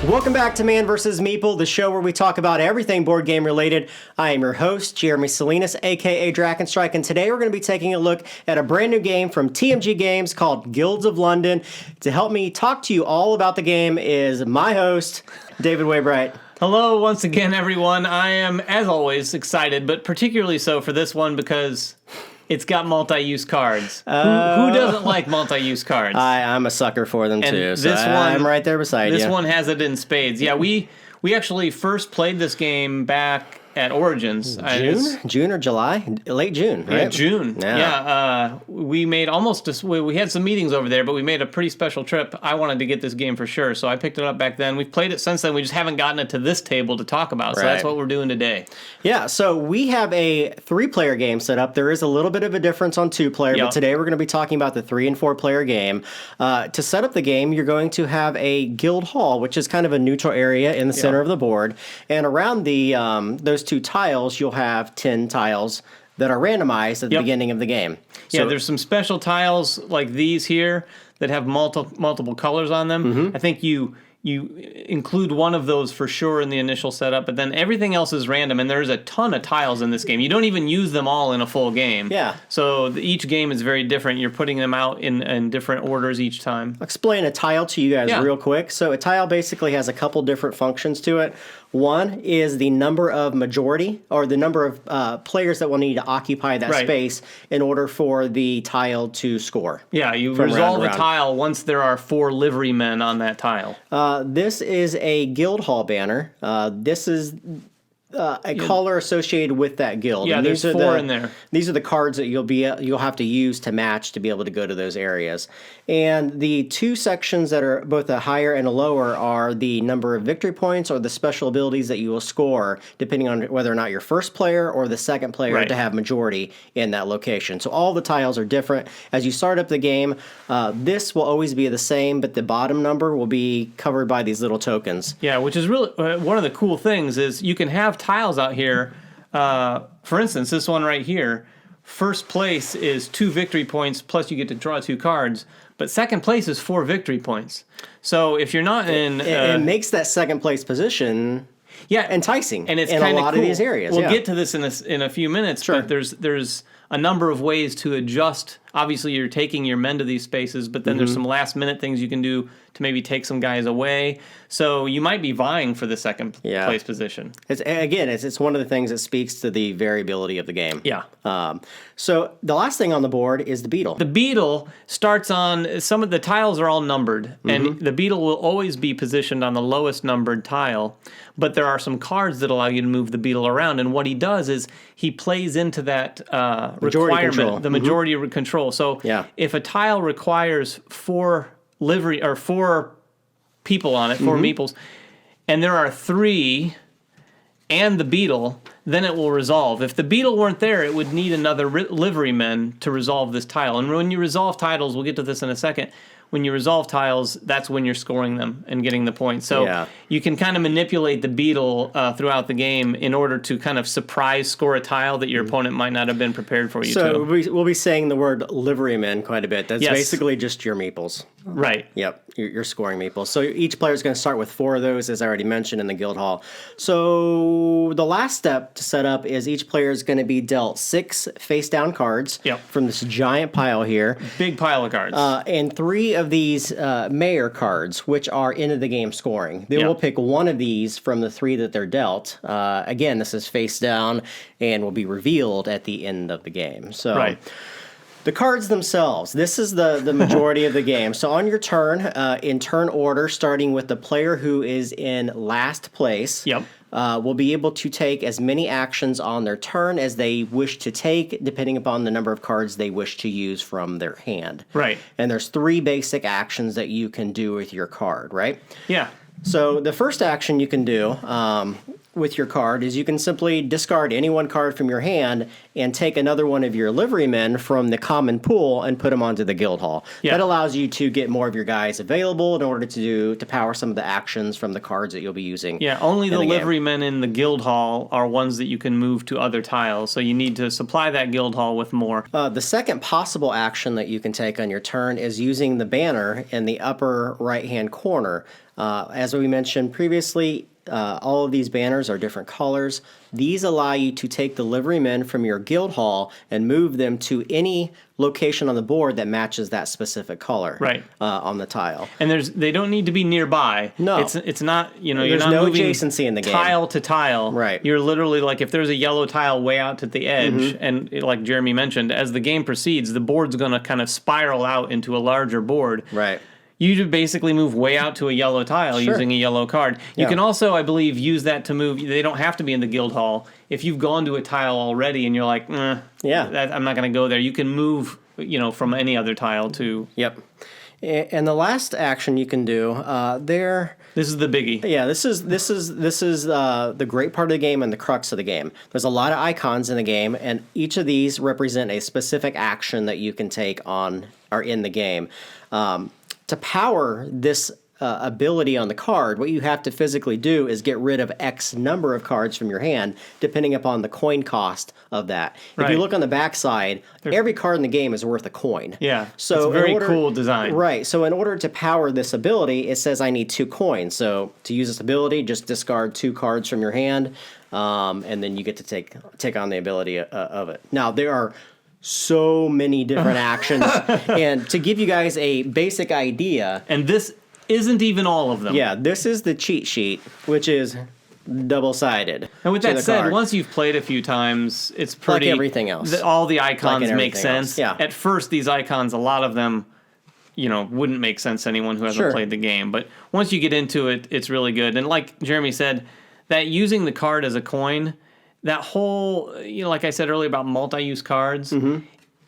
Welcome back to Man vs. Meeple, the show where we talk about everything board game related. I am your host, Jeremy Salinas, aka Drakkenstrike, and today we're going to be taking a look at a brand new game from TMG Games called Guilds of London. To help me talk to you all about the game is my host, David Waybright. Hello once again, everyone. I am, as always, excited, but particularly so for this one because it's got multi-use cards. Who doesn't like multi-use cards? I'm a sucker for them And too, so this one- I'm right there beside you. This one has it in spades. Yeah, we actually first played this game back at Origins. June or July? Late June, right? Yeah, June. Yeah. We made we had some meetings over there, but we made a pretty special trip. I wanted to get this game for sure, so I picked it up back then. We've played it since then. We just haven't gotten it to this table to talk about, so that's what we're doing today. Yeah, so we have a 3-player game set up. There is a little bit of a difference on 2-player, but today we're going to be talking about the 3- and 4-player game. To set up the game, you're going to have a guild hall, which is kind of a neutral area in the center of the board, and around the those 2 tiles, you'll have 10 tiles that are randomized at the beginning of the game. So, there's some special tiles like these here that have multiple colors on them. I think you include one of those for sure in the initial setup, but then everything else is random, and there's a ton of tiles in this game. You don't even use them all in a full game. Yeah. So each game is very different. You're putting them out in different orders each time. I'll explain a tile to you guys real quick. So a tile basically has a couple different functions to it. One is the number of majority, or the number of players that will need to occupy that space in order for the tile to score. Yeah, you resolve a tile once there are 4 liverymen on that tile. This is a guild hall banner. This is a color associated with that guild. Yeah, and there's 4 in there. These are the cards that you'll have to use to match to be able to go to those areas. And the 2 sections that are both a higher and a lower are the number of victory points or the special abilities that you will score, depending on whether or not you're first player or the second player to have majority in that location. So all the tiles are different. As you start up the game, this will always be the same, but the bottom number will be covered by these little tokens. Yeah, which is really one of the cool things is you can have tiles out here. For instance, this one right here, first place is 2 victory points, plus you get to draw 2 cards. But second place is 4 victory points. So if you're not in... it makes that second place position enticing and it's in a lot of these areas. We'll get to this in a few minutes, but there's a number of ways to adjust. Obviously, you're taking your men to these spaces, but then there's some last-minute things you can do to maybe take some guys away. So you might be vying for the second place position. It's one of the things that speaks to the variability of the game. Yeah. So the last thing on the board is the beetle. The beetle starts on, some of the tiles are all numbered, and the beetle will always be positioned on the lowest numbered tile, but there are some cards that allow you to move the beetle around, and what he does is he plays into that requirement, the majority control. So if a tile requires 4 people on it, 4 meeples, and there are 3 and the beetle, then it will resolve. If the beetle weren't there, it would need another liveryman to resolve this tile. And when you resolve tiles, we'll get to this in a second, when you resolve tiles, that's when you're scoring them and getting the points. So you can kind of manipulate the beetle throughout the game in order to kind of surprise score a tile that your opponent might not have been prepared for you to. So we'll be saying the word liveryman quite a bit. That's basically just your meeples. Right. Yep, you're scoring meeples. So each player is going to start with 4 of those, as I already mentioned, in the guild hall. So the last step to set up is each player is going to be dealt 6 face-down cards from this giant pile here. Big pile of cards. And 3 of these mayor cards, which are into the game scoring. They will pick one of these from the 3 that they're dealt. Again, this is face down and will be revealed at the end of the game. So the cards themselves, this is the majority of the game. So on your turn, in turn order, starting with the player who is in last place, will be able to take as many actions on their turn as they wish to take, depending upon the number of cards they wish to use from their hand. Right. And there's 3 basic actions that you can do with your card, right? Yeah. So the first action you can do with your card is you can simply discard any one card from your hand and take another one of your liverymen from the common pool and put them onto the guild hall. Yeah. That allows you to get more of your guys available in order to power some of the actions from the cards that you'll be using. Yeah, only the liverymen in the guild hall are ones that you can move to other tiles, so you need to supply that guild hall with more. The second possible action that you can take on your turn is using the banner in the upper right-hand corner. As we mentioned previously, all of these banners are different colors. These allow you to take the liverymen from your guild hall and move them to any location on the board that matches that specific color on the tile. And they don't need to be nearby. No. It's not, you're There's not no moving adjacency in the game. Tile to tile. Right. You're literally like, if there's a yellow tile way out to the edge, and like Jeremy mentioned, as the game proceeds, the board's going to kind of spiral out into a larger board. Right. You basically move way out to a yellow tile using a yellow card. You can also, I believe, use that to move. They don't have to be in the guild hall. If you've gone to a tile already and you're like, I'm not going to go there, you can move, from any other tile to. Yep. And the last action you can do This is the biggie. Yeah, this is the great part of the game and the crux of the game. There's a lot of icons in the game, and each of these represent a specific action that you can take on or in the game. To power this ability on the card, what you have to physically do is get rid of X number of cards from your hand, depending upon the coin cost of that. If you look on the back side, every card in the game is worth a coin. Yeah, so it's a very cool design. Right, so in order to power this ability, it says I need 2 coins. So to use this ability, just discard 2 cards from your hand, and then you get to take on the ability of it. Now, there are so many different actions, and to give you guys a basic idea, and this isn't even all of them. Yeah, this is the cheat sheet, which is double-sided. And with that said, once you've played a few times, it's pretty... Like everything else. All the icons make sense. Yeah. At first, these icons, a lot of them, wouldn't make sense to anyone who hasn't played the game. But once you get into it, it's really good. And like Jeremy said, that using the card as a coin, that whole, like I said earlier about multi-use cards,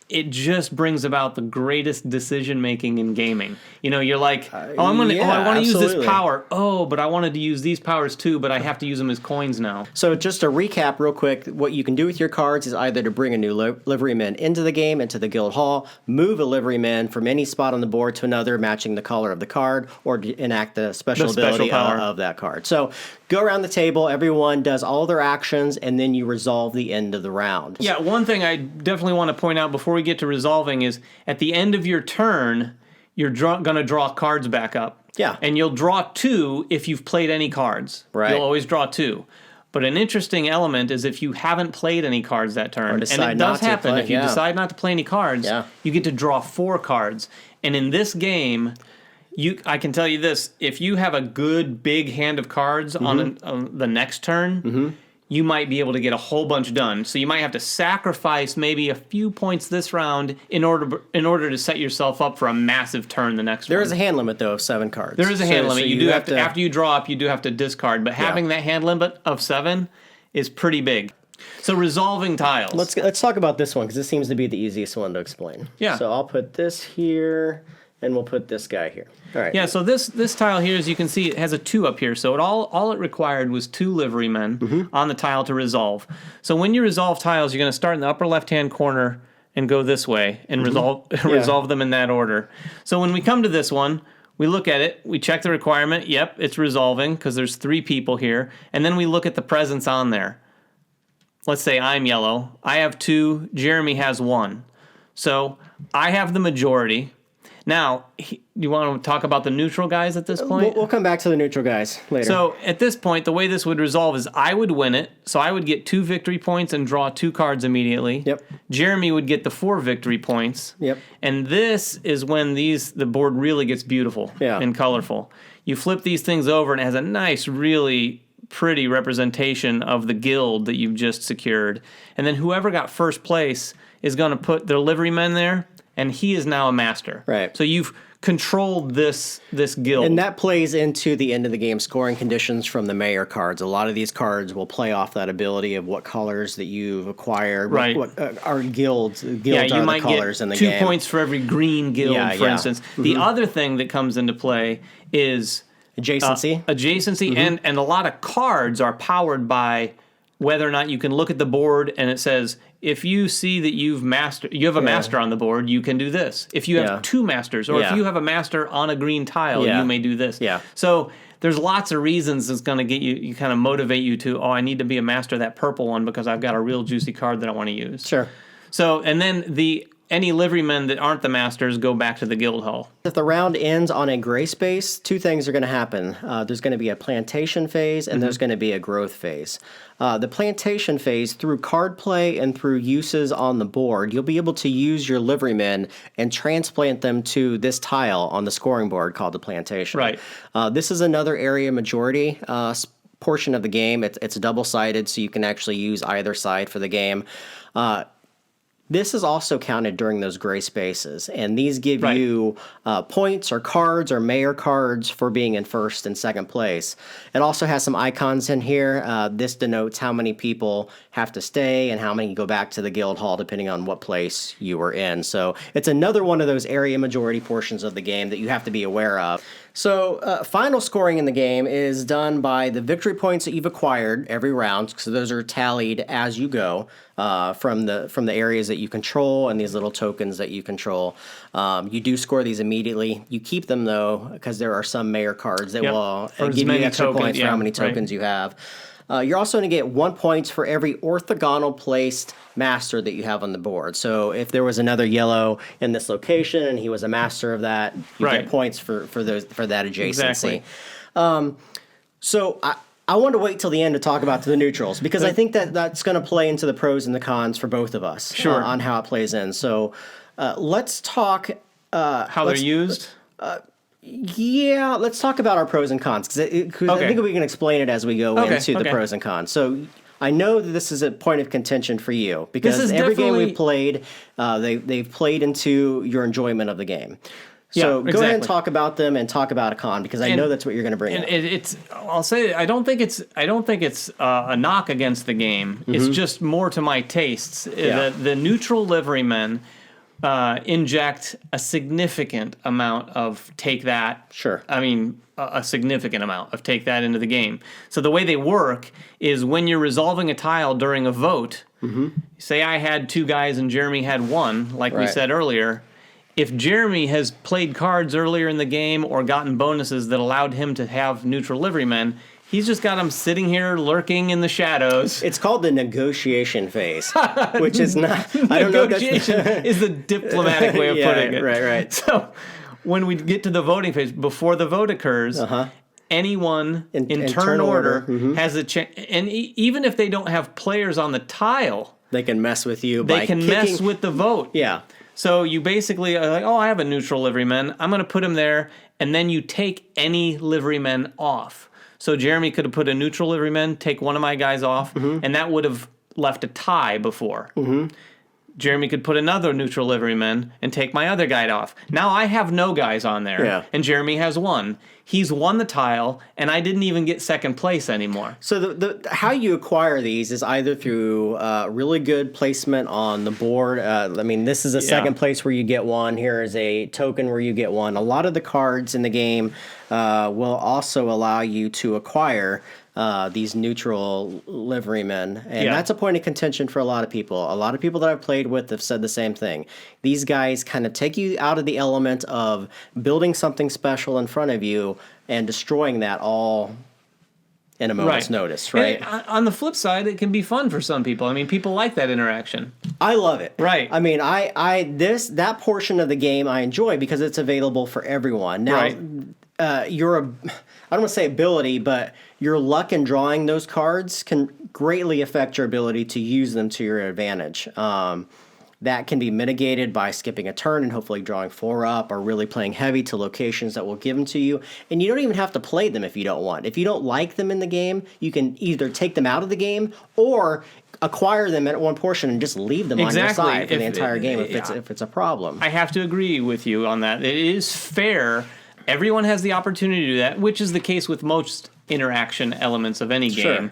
it just brings about the greatest decision-making in gaming. You're like, I want to use this power. Oh, but I wanted to use these powers too, but I have to use them as coins now. So just to recap real quick, what you can do with your cards is either to bring a new liveryman into the game, into the guild hall, move a liveryman from any spot on the board to another matching the color of the card, or enact the special ability of that card. So go around the table, everyone does all their actions, and then you resolve the end of the round. Yeah, one thing I definitely want to point out before we get to resolving is at the end of your turn, you're going to draw cards back up. Yeah. And you'll draw 2 if you've played any cards. Right. You'll always draw 2. But an interesting element is if you haven't played any cards that turn, and it does happen, if you decide not to play any cards, you get to draw 4 cards. And in this game, I can tell you this, if you have a good big hand of cards on the next turn, you might be able to get a whole bunch done. So you might have to sacrifice maybe a few points this round in order to set yourself up for a massive turn the next There is a hand limit, though, of 7 cards. There is a hand limit. So you do have to, after you draw up, you do have to discard. But having that hand limit of 7 is pretty big. So resolving tiles. Let's talk about this one, because this seems to be the easiest one to explain. Yeah. So I'll put this here, and we'll put this guy here. All right. Yeah, so this tile here, as you can see, it has a 2 up here. So all it required was 2 liverymen on the tile to resolve. So when you resolve tiles, you're going to start in the upper left-hand corner and go this way and resolve them in that order. So when we come to this one, we look at it, we check the requirement. Yep, it's resolving because there's 3 people here. And then we look at the presence on there. Let's say I'm yellow. I have 2. Jeremy has 1. So I have the majority. Now, you want to talk about the neutral guys at this point? We'll come back to the neutral guys later. So at this point, the way this would resolve is I would win it. So I would get 2 victory points and draw 2 cards immediately. Yep. Jeremy would get the 4 victory points. Yep. And this is when the board really gets beautiful and colorful. You flip these things over and it has a nice, really pretty representation of the guild that you've just secured. And then whoever got first place is going to put their liverymen there. And he is now a master. Right. So you've controlled this guild. And that plays into the end of the game scoring conditions from the mayor cards. A lot of these cards will play off that ability of what colors that you've acquired. Right. What are guilds? Guilds you are might the colors get in the 2 game. points for every green guild, for instance. The other thing that comes into play is Adjacency. And a lot of cards are powered by whether or not you can look at the board and it says, if you see that you have a master on the board, you can do this. If you have two masters, or if you have a master on a green tile, you may do this. Yeah. So there's lots of reasons that's going to get you kind of motivate you to, I need to be a master of that purple one because I've got a real juicy card that I want to use. Sure. So, and then any liverymen that aren't the masters go back to the guild hall. If the round ends on a gray space, two things are going to happen. There's going to be a plantation phase, and there's going to be a growth phase. The plantation phase, through card play and through uses on the board, you'll be able to use your liverymen and transplant them to this tile on the scoring board called the plantation. Right. This is another area majority portion of the game. It's double-sided, so you can actually use either side for the game. This is also counted during those gray spaces, and these give you points or cards or mayor cards for being in first and second place. It also has some icons in here. This denotes how many people have to stay and how many go back to the guild hall depending on what place you were in. So it's another one of those area majority portions of the game that you have to be aware of. So final scoring in the game is done by the victory points that you've acquired every round. So those are tallied as you go from the areas that you control and these little tokens that you control. You do score these immediately. You keep them though because there are some mayor cards that will give you extra points for how many tokens you have. You're also going to get 1 point for every orthogonal placed master that you have on the board. So if there was another yellow in this location and he was a master of that, you get points for that adjacency. Exactly. So I want to wait till the end to talk about the neutrals because I think that's going to play into the pros and the cons for both of us on how it plays in. So let's talk how they're used. Yeah, let's talk about our pros and cons because I think we can explain it as we go into the pros and cons. So I know that this is a point of contention for you because every game we've played, they've played into your enjoyment of the game. So go ahead and talk about them and talk about a con because I know that's what you're going to bring up. I'll say I don't think it's a knock against the game. It's just more to my tastes. The neutral liverymen inject a significant amount of take that. Sure. I mean, a significant amount of take that into the game. So the way they work is when you're resolving a tile during a vote, say I had 2 guys and Jeremy had 1, like we said earlier. If Jeremy has played cards earlier in the game or gotten bonuses that allowed him to have neutral liverymen, he's just got them sitting here lurking in the shadows. It's called the negotiation phase, which is not... I don't know. Negotiation is the diplomatic way of putting it. Right. So when we get to the voting phase, before the vote occurs, anyone in turn order has a chance. And even if they don't have players on the tile... They can mess with you by kicking... mess with the vote. Yeah. So you basically are like, I have a neutral liveryman. I'm going to put him there, and then you take any liveryman off. So Jeremy could have put a neutral liveryman, take one of my guys off, and that would have left a tie before. Jeremy could put another neutral liveryman and take my other guy off. Now I have no guys on there, and Jeremy has 1. He's won the tile, and I didn't even get second place anymore. So the how you acquire these is either through really good placement on the board. I mean, this is a second place where you get 1. Here is a token where you get 1. A lot of the cards in the game will also allow you to acquire these neutral liverymen. And that's a point of contention for a lot of people. A lot of people that I've played with have said the same thing. These guys kind of take you out of the element of building something special in front of you and destroying that all in a moment's notice, right? And on the flip side, it can be fun for some people. I mean, people like that interaction. I love it. Right. I mean, that portion of the game I enjoy because it's available for everyone. Now, I don't want to say ability, but your luck in drawing those cards can greatly affect your ability to use them to your advantage. That can be mitigated by skipping a turn and hopefully drawing 4 up or really playing heavy to locations that will give them to you. And you don't even have to play them if you don't want. If you don't like them in the game, you can either take them out of the game or acquire them at one portion and just leave them on your side for the entire game if it's a problem. I have to agree with you on that. It is fair. Everyone has the opportunity to do that, which is the case with most interaction elements of any game.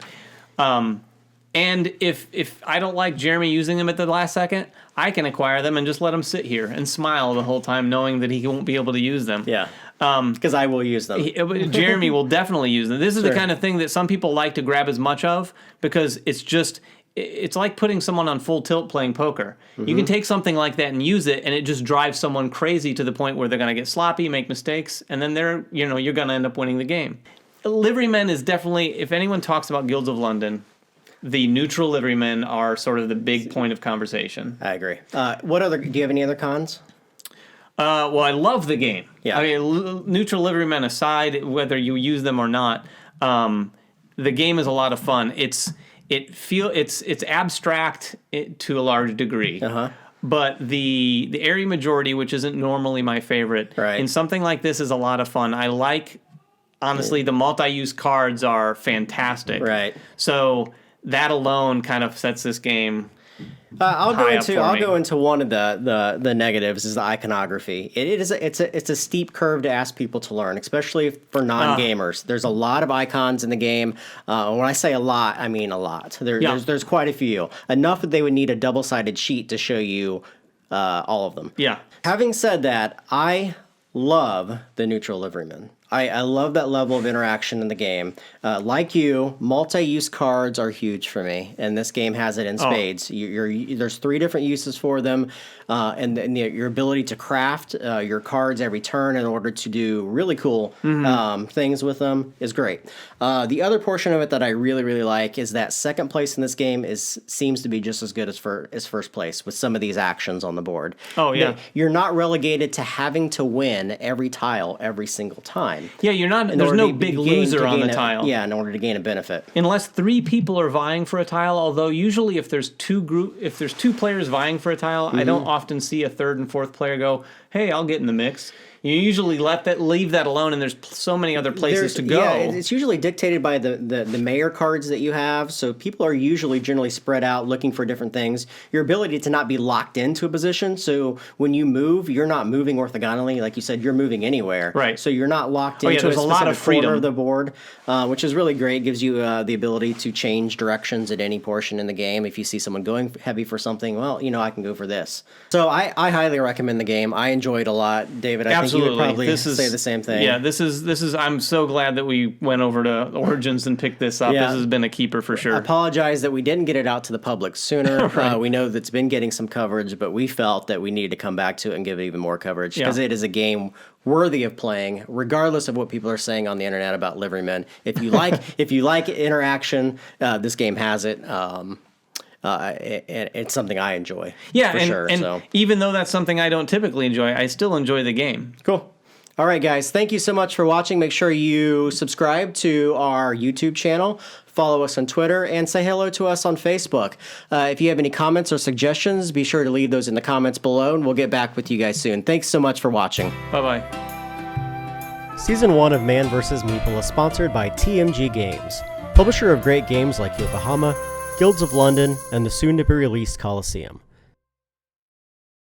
And if I don't like Jeremy using them at the last second, I can acquire them and just let him sit here and smile the whole time knowing that he won't be able to use them. Because I will use them. Jeremy will definitely use them. This is the kind of thing that some people like to grab as much of because it's like putting someone on full tilt playing poker. You can take something like that and use it, and it just drives someone crazy to the point where they're going to get sloppy, make mistakes, and then you're going to end up winning the game. Liverymen is definitely, if anyone talks about Guilds of London, the neutral liverymen are sort of the big point of conversation. I agree. Do you have any other cons? Well, I love the game. Yeah. I mean, neutral liverymen aside, whether you use them or not, the game is a lot of fun. It's abstract to a large degree. But the area majority, which isn't normally my favorite, in something like this is a lot of fun. I like, honestly, the multi-use cards are fantastic. Right. So that alone kind of sets this game. I'll go into one of the negatives is the iconography. It's a steep curve to ask people to learn, especially for non-gamers. There's a lot of icons in the game. When I say a lot, I mean a lot. There's quite a few. Enough that they would need a double-sided sheet to show you all of them. Yeah. Having said that, I love the neutral liveryman. I love that level of interaction in the game. Like you, multi-use cards are huge for me, and this game has it in spades. There's 3 different uses for them, and your ability to craft your cards every turn in order to do really cool things with them is great. The other portion of it that I really, really like is that second place in this game seems to be just as good as first place with some of these actions on the board. Oh, yeah. You're not relegated to having to win every tile every single time. Yeah, you're not. There's no big loser on the tile. Yeah, in order to gain a benefit. Unless 3 people are vying for a tile. Although usually, if there's 2 players vying for a tile, I don't often see a 3rd and 4th player go, "Hey, I'll get in the mix." You usually leave that alone, and there's so many other places to go. Yeah, it's usually dictated by the mayor cards that you have, so people are usually generally spread out looking for different things. Your ability to not be locked into a position, so when you move, you're not moving orthogonally. Like you said, you're moving anywhere. Right. So you're not locked into there's a lot of freedom corner of the board, which is really great. It gives you the ability to change directions at any portion in the game. If you see someone going heavy for something, well, I can go for this. So I highly recommend the game. I enjoy it a lot. David, I think you would probably say the same thing. Yeah, this is. I'm so glad that we went over to Origins and picked this up. Yeah. This has been a keeper for sure. I apologize that we didn't get it out to the public sooner. Right. We know that it's been getting some coverage, but we felt that we needed to come back to it and give it even more coverage because it is a game worthy of playing, regardless of what people are saying on the internet about liverymen. If you like interaction, this game has it. It's something I enjoy. Yeah, for sure. And even though that's something I don't typically enjoy, I still enjoy the game. Cool. All right, guys. Thank you so much for watching. Make sure you subscribe to our YouTube channel, follow us on Twitter, and say hello to us on Facebook. If you have any comments or suggestions, be sure to leave those in the comments below, and we'll get back with you guys soon. Thanks so much for watching. Bye-bye. Season 1 of Man vs. Meeple is sponsored by TMG Games, publisher of great games like Yokohama, Guilds of London, and the soon-to-be-released Colosseum.